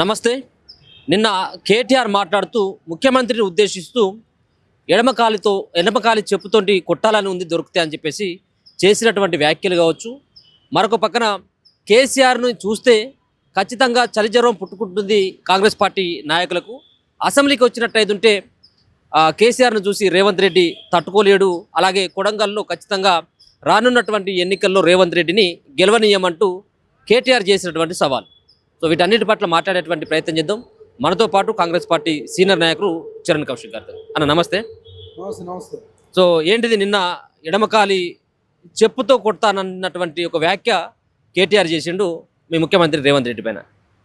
నమస్తే. నిన్న కేటీఆర్ మాట్లాడుతూ ముఖ్యమంత్రిని ఉద్దేశిస్తూ ఎడమకాలి చెప్పుతోటి కొట్టాలని ఉంది దొరికితే అని చెప్పేసి చేసినటువంటి వ్యాఖ్యలు కావచ్చు. మరొక పక్కన కేసీఆర్ను చూస్తే ఖచ్చితంగా చలిజ్వరం పుట్టుకుంటుంది కాంగ్రెస్ పార్టీ నాయకులకు. అసెంబ్లీకి వచ్చినట్టయితుంటే కేసీఆర్ను చూసి రేవంత్ రెడ్డి తట్టుకోలేడు. అలాగే కొడంగల్లో ఖచ్చితంగా రానున్నటువంటి ఎన్నికల్లో రేవంత్ రెడ్డిని గెలవనీయమంటూ కేటీఆర్ చేసినటువంటి సవాల్. సో వీటన్నిటి పట్ల మాట్లాడేటువంటి ప్రయత్నం చేద్దాం. మనతో పాటు కాంగ్రెస్ పార్టీ సీనియర్ నాయకులు చరణ్ కౌశిక్ గారు. అన్న నమస్తే. నమస్తే. సో ఏంటిది నిన్న ఎడమకాలి చెప్పుతో కొడతానన్నటువంటి ఒక వ్యాఖ్య కేటీఆర్ చేసిండు మీ ముఖ్యమంత్రి రేవంత్ రెడ్డి పైన.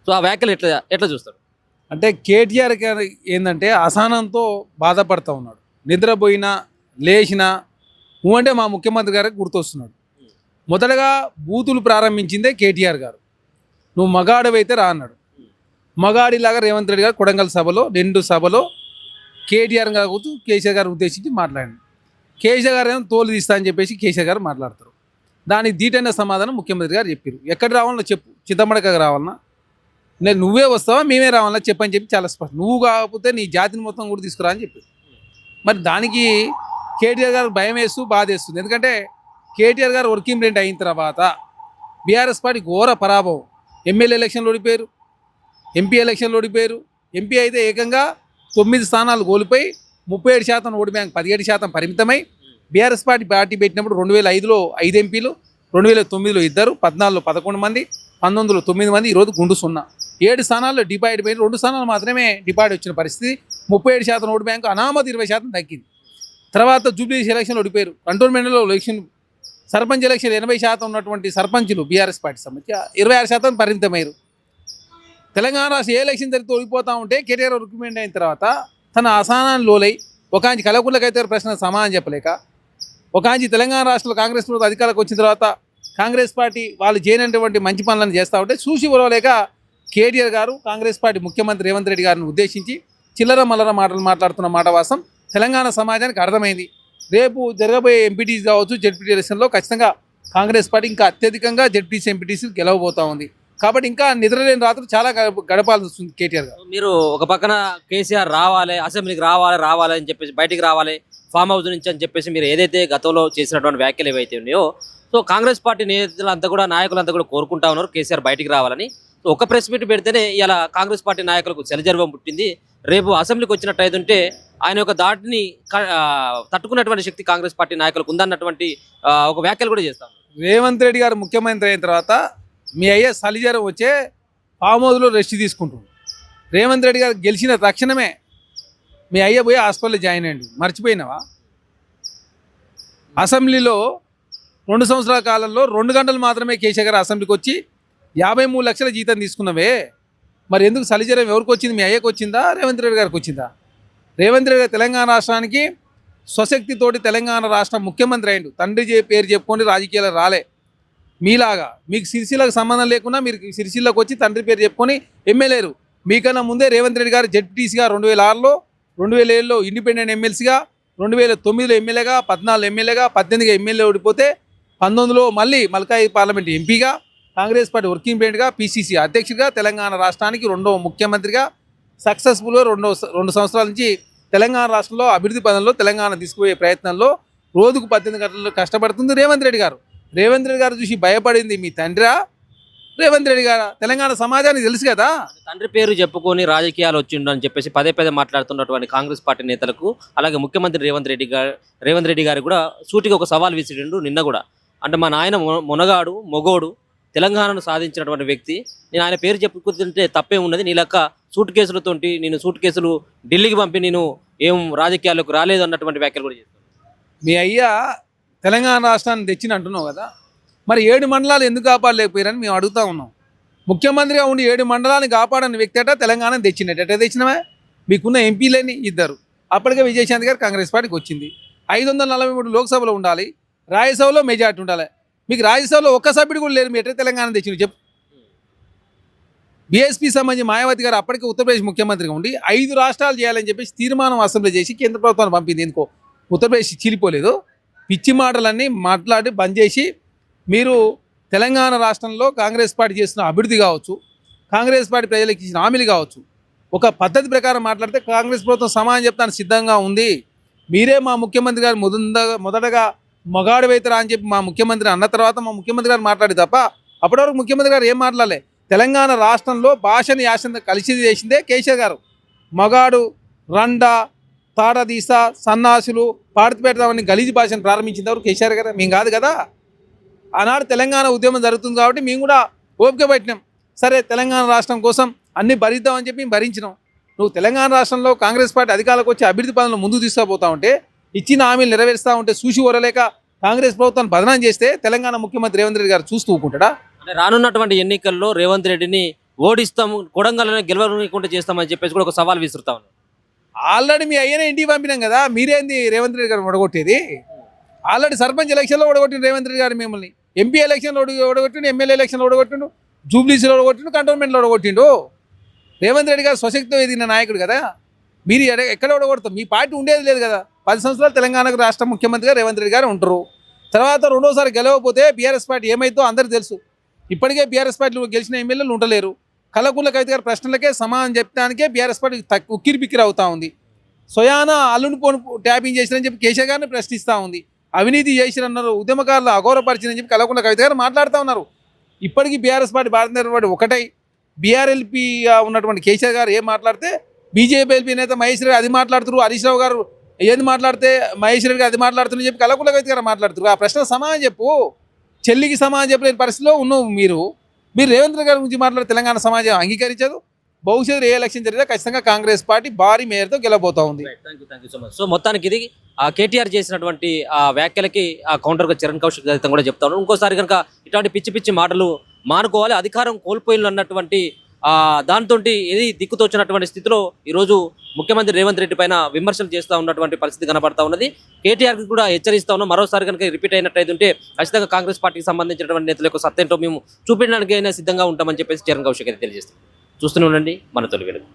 సో ఆ వ్యాఖ్యలు ఎట్లా ఎట్లా చూస్తారు? అంటే కేటీఆర్ గారు ఏంటంటే అసహనంతో బాధపడుతూ ఉన్నాడు. నిద్రపోయినా లేచినా అంటే మా ముఖ్యమంత్రి గారికి గుర్తొస్తున్నాడు. మొదటగా బూతులు ప్రారంభించిందే కేటీఆర్ గారు. నువ్వు మగాడవైతే రా అన్నాడు. మగాడిలాగా రేవంత్ రెడ్డి గారు కొడంగల్ సభలో 2 సభలో కేటీఆర్ గారు కూర్చు కేసీఆర్ గారు ఉద్దేశించి మాట్లాడాడు. కేసీఆర్ గారు ఏమో తోలు తీస్తా అని చెప్పేసి కేసీఆర్ గారు మాట్లాడతారు. దానికి దీటైన సమాధానం ముఖ్యమంత్రి గారు చెప్పారు. ఎక్కడ రావాలన్నా చెప్పు, చింతమడకగా రావాలన్నా, నేను నువ్వే వస్తావా మేమే రావాలన్నా చెప్పని చెప్పి చాలా స్పష్టం. నువ్వు కాకపోతే నీ జాతిని మొత్తం కూడా తీసుకురా అని చెప్పి. మరి దానికి కేటీఆర్ గారు భయం వేస్తూ బాధ వేస్తుంది. ఎందుకంటే కేటీఆర్ గారు వర్కింగ్ ప్రెసిడెంట్ అయిన తర్వాత బీఆర్ఎస్ పార్టీ ఘోర పరాభవం. ఎమ్మెల్యే ఎలక్షన్లు ఓడిపోయారు, ఎంపీ ఎలక్షన్లు ఓడిపోయారు. ఎంపీ అయితే ఏకంగా 9 స్థానాలు కోల్పోయి 37% ఓటు బ్యాంక్ 17% పరిమితమై బీఆర్ఎస్ పార్టీ పెట్టినప్పుడు 2005లో 5 ఎంపీలు, 2009లో 2, 14లో 11 మంది, 19లో 9 మంది, ఈరోజు గుండు 0. 7 స్థానాల్లో డిపాయిడ్ పోయి 2 స్థానాలు మాత్రమే డిపాయిడ్ వచ్చిన పరిస్థితి. 37% ఓటు బ్యాంకు అనామతి 20% తగ్గింది. తర్వాత జూబ్లీస్ ఎలక్షన్లు ఓడిపోయారు. కంటోన్మెంట్లో ఎలక్షన్ సర్పంచ్ ఎలక్షన్ 80% ఉన్నటువంటి సర్పంచులు బీఆర్ఎస్ పార్టీ సంబంధించి 26% పరిమితమయ్యారు. తెలంగాణ రాష్ట్ర ఏ ఎలక్షన్ జరిగితే ఓడిపోతూ ఉంటే కేటీఆర్ రిక్రూట్మెంట్ అయిన తర్వాత తన అసహనాన్ని లోలై ఒకాంచి కలకులకైతే ప్రశ్న సమాధానం చెప్పలేక, ఒకాంచి తెలంగాణ రాష్ట్రంలో కాంగ్రెస్ ప్రభుత్వం అధికారంలోకి వచ్చిన తర్వాత కాంగ్రెస్ పార్టీ వాళ్ళు చేయనటువంటి మంచి పనులను చేస్తూ ఉంటే చూసి ఉరవలేక కేటీఆర్ గారు కాంగ్రెస్ పార్టీ ముఖ్యమంత్రి రేవంత్ రెడ్డి గారిని ఉద్దేశించి చిల్లర మల్లర మాటలు మాట్లాడుతున్న మాట వాస్తవం తెలంగాణ సమాజానికి అర్థమైంది. రేపు జరగబోయే ఎంపీటీస్ కావచ్చు, జెడ్పీటీ ఎలక్షన్లో ఖచ్చితంగా కాంగ్రెస్ పార్టీ ఇంకా అత్యధికంగా జెడ్పీటీసీ ఎంపీటీసీలు గెలవబోతూ ఉంది. కాబట్టి ఇంకా నిద్రలేని రాత్రులు చాలా గడపాల్సి వస్తుంది కేటీఆర్ గారు. మీరు ఒక పక్కన కేసీఆర్ రావాలి, అసెంబ్లీకి రావాలి అని చెప్పేసి, బయటికి రావాలి ఫామ్ హౌస్ నుంచి అని చెప్పేసి మీరు ఏదైతే గతంలో చేసినటువంటి వ్యాఖ్యలు ఏవైతే ఉన్నాయో, సో కాంగ్రెస్ పార్టీ నేతలంతా కూడా నాయకులంతా కూడా కోరుకుంటా ఉన్నారు కేసీఆర్ బయటికి రావాలని. సో ఒక ప్రెస్ మీట్ పెడితేనే ఇలా కాంగ్రెస్ పార్టీ నాయకులకు చలిజర్వం పుట్టింది. రేపు అసెంబ్లీకి వచ్చినట్టయితుంటే ఆయన యొక్క దాటిని తట్టుకున్నటువంటి శక్తి కాంగ్రెస్ పార్టీ నాయకులకు ఉందన్నటువంటి ఒక వ్యాఖ్యలు కూడా చేస్తాం. రేవంత్ రెడ్డి గారు ముఖ్యమంత్రి అయిన తర్వాత మీ అయ్యే చలిజ్వరం వచ్చే ఫామ్ హౌస్లో రెస్ట్ తీసుకుంటుంది. రేవంత్ రెడ్డి గారు గెలిచిన తక్షణమే మీ అయ్య పోయి హాస్పిటల్లో జాయిన్ అయ్యండి. మర్చిపోయినావా? అసెంబ్లీలో 2 సంవత్సరాల కాలంలో 2 గంటలు మాత్రమే కేసీఆర్ గారు అసెంబ్లీకి వచ్చి 53 లక్షల జీతం తీసుకున్నవే. మరి ఎందుకు చలిజ్వరం ఎవరికి వచ్చింది? మీ అయ్యకు వచ్చిందా, రేవంత్ రెడ్డి గారికి వచ్చిందా? రేవంత్ రెడ్డి గారు తెలంగాణ రాష్ట్రానికి స్వశక్తితోటి తెలంగాణ రాష్ట్ర ముఖ్యమంత్రి అయ్యిండు. తండ్రి పేరు చెప్పుకొని రాజకీయాలకు రాలే. మీలాగా మీకు సిరిసిల్లకు సంబంధం లేకుండా మీరు సిరిసిల్లకు వచ్చి తండ్రి పేరు చెప్పుకొని ఎమ్మెల్యేలు. మీకన్నా ముందే రేవంత్ రెడ్డి గారు జెడ్పీటీసీగా 2006లో, 2007లో ఇండిపెండెంట్ ఎమ్మెల్సీగా, 2009లో ఎమ్మెల్యేగా, 14 ఎమ్మెల్యేగా, 18గా ఎమ్మెల్యే ఓడిపోతే 19లో మళ్ళీ మల్కాయి పార్లమెంట్ ఎంపీగా, కాంగ్రెస్ పార్టీ వర్కింగ్ ప్రెసిడెంట్గా, పీసీసీ అధ్యక్షుడిగా, తెలంగాణ రాష్ట్రానికి 2వ ముఖ్యమంత్రిగా సక్సెస్ఫుల్గా 2 సంవత్సరాల నుంచి తెలంగాణ రాష్ట్రంలో అభివృద్ధి పదంలో తెలంగాణ తీసుకుపోయే ప్రయత్నంలో రోజుకు 18 గంటలు కష్టపడుతుంది రేవంత్ రెడ్డి గారు. రేవంత్ రెడ్డి గారు చూసి భయపడింది మీ తండ్రా, రేవంత్ రెడ్డి గారు? తెలంగాణ సమాజానికి తెలుసు కదా. తండ్రి పేరు చెప్పుకొని రాజకీయాలు వచ్చిండు అని చెప్పేసి పదే మాట్లాడుతున్నటువంటి కాంగ్రెస్ పార్టీ నేతలకు, అలాగే ముఖ్యమంత్రి రేవంత్ రెడ్డి గారు కూడా సూటిగా ఒక సవాల్ విసిరిండు నిన్న కూడా. అంటే మా నాయన మొనగాడు, మొగోడు, తెలంగాణను సాధించినటువంటి వ్యక్తి, నేను ఆయన పేరు చెప్పుకుంటుంటే తప్పే ఉన్నది, నీ లెక్క నేను సూట్ కేసులు ఢిల్లీకి పంపి నేను ఏం రాజకీయాలకు రాలేదు అన్నటువంటి వ్యాఖ్యలు కూడా చేస్తాను. మీ అయ్యా తెలంగాణ రాష్ట్రాన్ని తెచ్చిన అంటున్నావు కదా, మరి 7 మండలాలు ఎందుకు కాపాడలేకపోయారని మేము అడుగుతా ఉన్నాం. ముఖ్యమంత్రిగా ఉండి 7 మండలాన్ని కాపాడని వ్యక్తి అట తెలంగాణను తెచ్చినట్టు ఎట్లా తెచ్చినవే? మీకున్న ఎంపీలని 2, అప్పటికే విజయశాంతి గారు కాంగ్రెస్ పార్టీకి వచ్చింది. 543 లోక్సభలో ఉండాలి, రాజ్యసభలో మెజార్టీ ఉండాలి. మీకు రాజ్యసభలో ఒక్క సభ్యుడు కూడా లేరు. మీ ఎట్లా తెలంగాణ తెచ్చిన చెప్పు. బీఎస్పీ సంబంధించి మాయావతి గారు అప్పటికే ఉత్తరప్రదేశ్ ముఖ్యమంత్రిగా ఉండి 5 రాష్ట్రాలు చేయాలని చెప్పేసి తీర్మానం అసెంబ్లీ చేసి కేంద్ర ప్రభుత్వాన్ని పంపింది. ఎందుకో ఉత్తరప్రదేశ్ చీలిపోలేదు. పిచ్చి మాటలన్నీ మాట్లాడి బంద్ చేసి మీరు తెలంగాణ రాష్ట్రంలో కాంగ్రెస్ పార్టీ చేస్తున్న అభివృద్ధి కావచ్చు, కాంగ్రెస్ పార్టీ ప్రజలకు ఇచ్చిన హామీలు కావచ్చు, ఒక పద్ధతి ప్రకారం మాట్లాడితే కాంగ్రెస్ ప్రభుత్వం సమాధానం చెప్తాను సిద్ధంగా ఉంది. మీరే మా ముఖ్యమంత్రి గారు మొదటగా మగాడు వైతరా అని చెప్పి మా ముఖ్యమంత్రి అన్న తర్వాత మా ముఖ్యమంత్రి గారు మాట్లాడి తప్ప అప్పటివరకు ముఖ్యమంత్రి గారు ఏం మాట్లాడలే. తెలంగాణ రాష్ట్రంలో భాషని యాసని కలిసి చేసిందే కేసీఆర్ గారు. మగాడు, రండ, తాడదీస, సన్నాసులు, పాడిపెడతామని గలీజు భాషను ప్రారంభించింది ఎవరు? కేసీఆర్ గారు. మేము కాదు కదా. ఆనాడు తెలంగాణ ఉద్యమం జరుగుతుంది కాబట్టి మేము కూడా ఓపిక పట్టినాం. సరే తెలంగాణ రాష్ట్రం కోసం అన్ని భరిద్దామని చెప్పి మేము భరించినాం. నువ్వు తెలంగాణ రాష్ట్రంలో కాంగ్రెస్ పార్టీ అధికారులకు వచ్చి అభివృద్ధి పనులను ముందుకు తీసుకుపోతా ఉంటే, ఇచ్చిన హామీలు నెరవేరుస్తూ ఉంటే చూసి ఓరలేక కాంగ్రెస్ ప్రభుత్వాన్ని బదనాం చేస్తే తెలంగాణ ముఖ్యమంత్రి రేవంత్ రెడ్డి గారు చూస్తూ ఊరుకుంటాడా? అంటే రానున్నటువంటి ఎన్నికల్లో రేవంత్ రెడ్డిని ఓడిస్తాము, కొడంగల్లోనే గెలవకుండా చేస్తామని చెప్పేసి కూడా ఒక సవాల్ విసురుతా ఉన్నారు. ఆల్రెడీ మీ అయ్యనే ఇంటికి పంపినాం కదా, మీరేంది రేవంత్ రెడ్డి గారు ఓడగొట్టేది? ఆల్రెడీ సర్పంచ్ ఎలక్షన్లో ఓడగొట్టిండు రేవంత్ రెడ్డి గారు మిమ్మల్ని, ఎంపీ ఎలక్షన్లో ఓడగొట్టిండు, ఎమ్మెల్యే ఎలక్షన్లో ఓడగొట్టిండు, జూబ్లీస్లో ఓడగొట్టిండు, కంటోన్మెంట్లో ఓడగొట్టిండు. రేవంత్ రెడ్డి గారు స్వశక్తితో ఎదిగిన నాయకుడు కదా. మీరు ఎక్కడ ఓడగొడతాం? మీ పార్టీ ఉండేది లేదు కదా. 10 సంవత్సరాలు తెలంగాణకు రాష్ట్ర ముఖ్యమంత్రిగా రేవంత్ రెడ్డి గారు ఉంటారు. తర్వాత రెండోసారి గెలవకపోతే బీఆర్ఎస్ పార్టీ ఏమైతే అందరికీ తెలుసు. ఇప్పటికే బీఆర్ఎస్ పార్టీలో గెలిచిన ఎమ్మెల్యేలు ఉండలేరు. కల్లకుంట్ల కవిత గారి ప్రశ్నలకే సమాధానం చెప్పడానికే బీఆర్ఎస్ పార్టీ ఉక్కిరి బిక్కిరి అవుతా ఉంది. స్వయాన అల్లుని పోను ట్యాపింగ్ చేసిరని చెప్పి కేసీఆర్ గారిని ప్రశ్నిస్తూ ఉంది. అవినీతి చేసిరన్నారు, ఉద్యమకారులు అఘోరపరిచిందని చెప్పి కల్లకుంట్ల కవిత గారు మాట్లాడుతూ ఉన్నారు. ఇప్పటికీ BRS party Bharatiya Janata party ఒకటై బీఆర్ఎల్పీగా ఉన్నటువంటి కేసీఆర్ గారు ఏం మాట్లాడితే బీజేపీ ఎల్పీ నేత మహేష్ రెడ్డి అది మాట్లాడుతున్నారు, హరీష్ రావు గారు ఏది మాట్లాడితే మహేష్ రెడ్డి గారు అది మాట్లాడుతున్నారు చెప్పి కల్లకుంట్ల కవిత గారు మాట్లాడుతున్నారు. ఆ ప్రశ్న సమాధానం చెప్పు. చెల్లికి సమాధానం చెప్పలేని పరిస్థితిలో ఉన్నావు మీరు రేవంత్ రెడ్డి గారి గురించి మాట్లాడే తెలంగాణ సమాజం అంగీకరించదు. భవిష్యత్తు ఏ ఎలక్షన్ జరిగినా ఖచ్చితంగా కాంగ్రెస్ పార్టీ భారీ మేయర్తో గెలవబోతా ఉంది. Thank you so much. So మొత్తానికి ఇది ఆ కేటీఆర్ చేసినటువంటి ఆ వ్యాఖ్యలకి ఆ కౌంటర్గా చరణ్ కౌశిక్ దళితం కూడా చెప్తాను. ఇంకోసారి కనుక ఇటువంటి పిచ్చి పిచ్చి మాటలు మానుకోవాలి, అధికారం కోల్పోయిన అన్నటువంటి దాంతో ఏది దిక్కుతోచినటువంటి స్థితిలో ఈరోజు ముఖ్యమంత్రి రేవంత్ రెడ్డి పైన విమర్శలు చేస్తూ ఉన్నటువంటి పరిస్థితి కనబడతా ఉన్నది. కేటీఆర్కి కూడా హెచ్చరిస్తా ఉన్నాం, మరోసారి కనుక రిపీట్ అయినట్టయితే ఖచ్చితంగా కాంగ్రెస్ పార్టీకి సంబంధించినటువంటి నేతల యొక్క సత్తేంటో మేము చూపించడానికి అయినా సిద్ధంగా ఉంటామని చెప్పేసి చరణ్ కౌశిక్ అయితే తెలియజేస్తాం. చూస్తూనే ఉండండి మన తొలి వెలుగు.